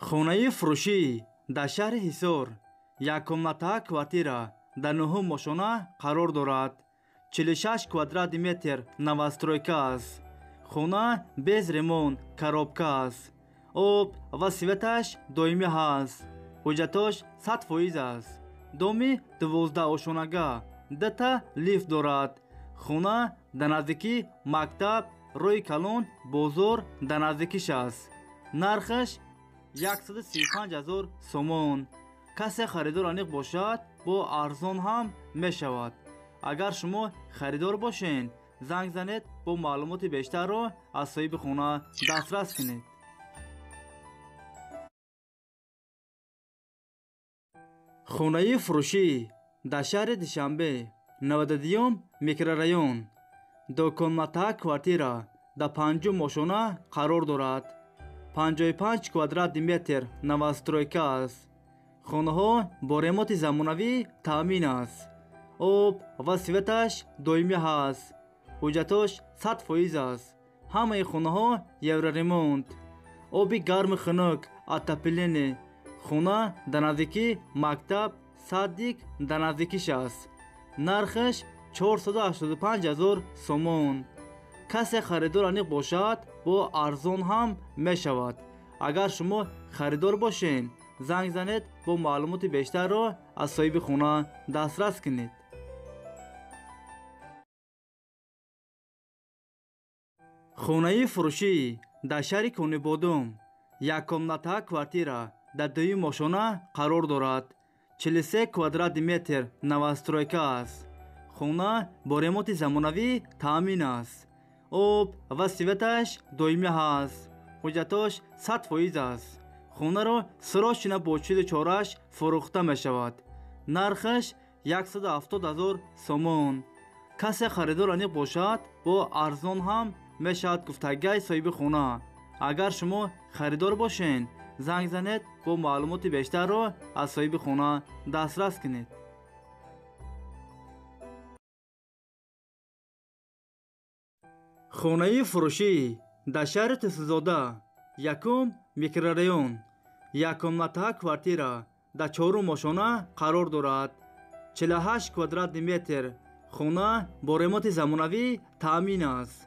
хонаи фурӯшӣ дар шаҳри Ҳисор якумнатаа квартира дар 9 мошона қарор дорад. 46 квадрат метр новостройка аст. хона без ремонт коробка аст. об ва светаш доимӣ ҳаст. ҳуҷҷатош 100% аст. доми 12 ошонага, дата лифт дорад. хона дар наздики мактаб, рӯи калон, бозор дар наздикиш аст. нархаш 135,000 сомон. касе харидор аниқ бошад, бо арзон ҳам мешавад. агар шумо харидор бошед, занг занед, бо маълумоти бештарро аз соҳиби хона дастрас кунед. хонаи фурӯшӣ дар шаҳри Душанбе 92 микрорайон дукомнатаа квартира дар 5 мошона қарор дорад. 55 квадрат метр новостройка аст. хонаҳо бо ремонти замонавӣ таъмин аст. об ва светаш доимӣ ҳаст. ҳуҷҷатош 100% аст. ҳамаи хонаҳо евроремонт. оби гарми хунук, отопление. хона дар наздики мактаб, садик дар наздикиш аст. нархаш 485,000 сомон. касе харидор аниқ бошад, бо арзон ҳам мешавад. агар шумо харидор бошед, занг занед, бо маълумоти бештарро аз соҳиби хона дастрас кунед. хонаи фурӯшӣ дар шаҳри Конибодум якумнатаа квартира дар 2 мошона қарор дорад. 43 квадрат метр новостройка аст. хона бо ремонти замонавӣ таъмин аст. об ва светаш доимӣ ҳаст. ҳуҷҷатош 100% аст. хонаро срочно бо чизи чораш фурӯхта мешавад. нархаш 170,000 сомон. касе харидор аниқ бошад, бо арзон ҳам мешавад гуфтагиҳои соҳиби хона. агар шумо харидор бошед, занг занед, бо маълумоти бештарро аз соҳиби хона дастрас кунед. хонаи фурӯшӣ дар шаҳри Тусӯзода 1 микрорайон якумнатаа квартира дар 4 мошона қарор дорад. 48 квадрат метр. хона бо ремонти замонавӣ таъмин аст.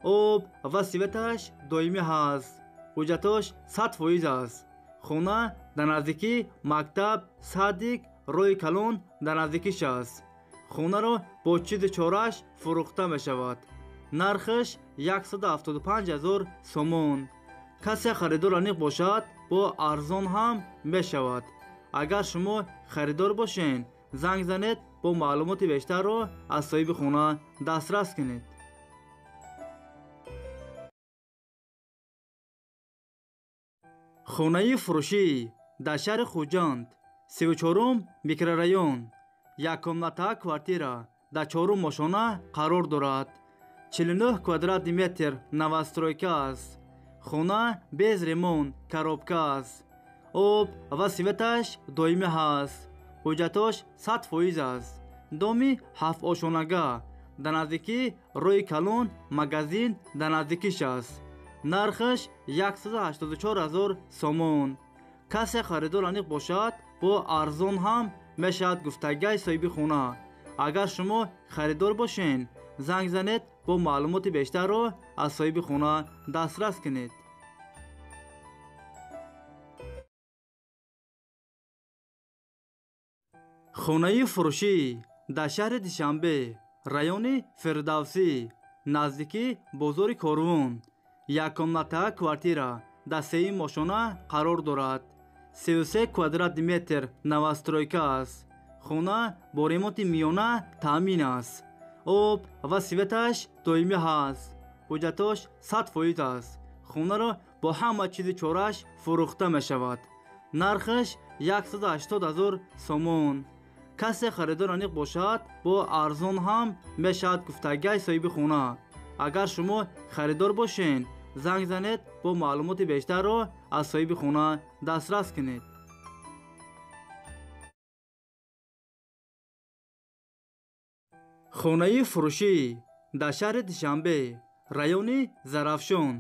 об ва светаш доимӣ ҳаст. ҳуҷҷатош 100% аст. хона дар наздики мактаб, садик, рӯи калон дар наздикиш аст. хонаро бо чизи чораш фурӯхта мешавад. нархаш 175,000 сомон. касе харидор аниқ бошад, бо арзон ҳам мешавад. агар шумо харидор бошед, занг занед, бо маълумоти бештарро аз соҳиби хона дастрас кунед. хонаи фурӯшӣ дар шаҳри Хуҷанд 34 микрорайон якумнатаа квартира дар 4 мошона қарор дорад. 49 квадрат метр новостройка аст. хона без ремонт коробка аст. об ва светаш доимӣ ҳаст. ҳуҷҷатош 100% аст. доми 7 ошонага, дар наздики рӯи калон, магазин дар наздикиш аст. нархаш 184,000 сомон. касе харидор аниқ бошад, бо арзон ҳам мешавад гуфтагиҳои соҳиби хона. агар шумо харидор бошед, занг занед, бо маълумоти бештарро аз соҳиби хона дастрас кунед. хонаи фурӯшӣ дар шаҳри Душанбе райони Фирдавсӣ наздики бозори Корвон якумнатаа квартира дар 3 мошона қарор дорад. 33 квадрат метр новостройка аст. хона бо ремонти миёна таъмин аст. об ва светаш доимӣ ҳаст. ҳуҷҷатош 100% аст. хонаро бо ҳама чизи чораш фурӯхта мешавад. нархаш 180,000 сомон. касе харидор аниқ бошад, бо арзон ҳам мешавад гуфтагиҳои соҳиби хона. агар шумо харидор бошед, занг занед, бо маълумоти бештарро аз соҳиби хона дастрас кунед. хонаи фурӯшӣ дар шаҳри Душанбе райони Зарафшон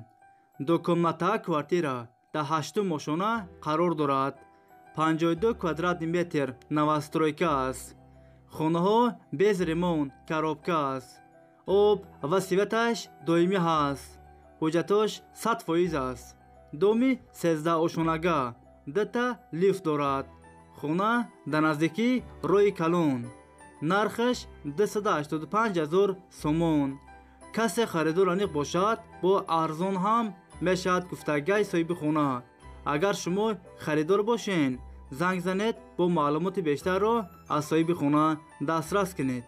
дукомнатаа квартира дар 8-ум ошона қарор дорад. 52 квадратный метр новостройка аст. хонаҳо без ремонт, коробка аст. об ва светаш доимӣ ҳаст. ҳуҷҷатош 100% аст. доми 13 ошонага, 2 лифт дорад. хона дар наздикии роҳи калон. нархаш 285,000 сомон. касе харидор аниқ бошад, бо арзон ҳам мешавад гуфтагии соҳиби хона. агар шумо харидор бошен, занг занед, бо маълумоти бештарро аз соҳиби хона дастрас кунед.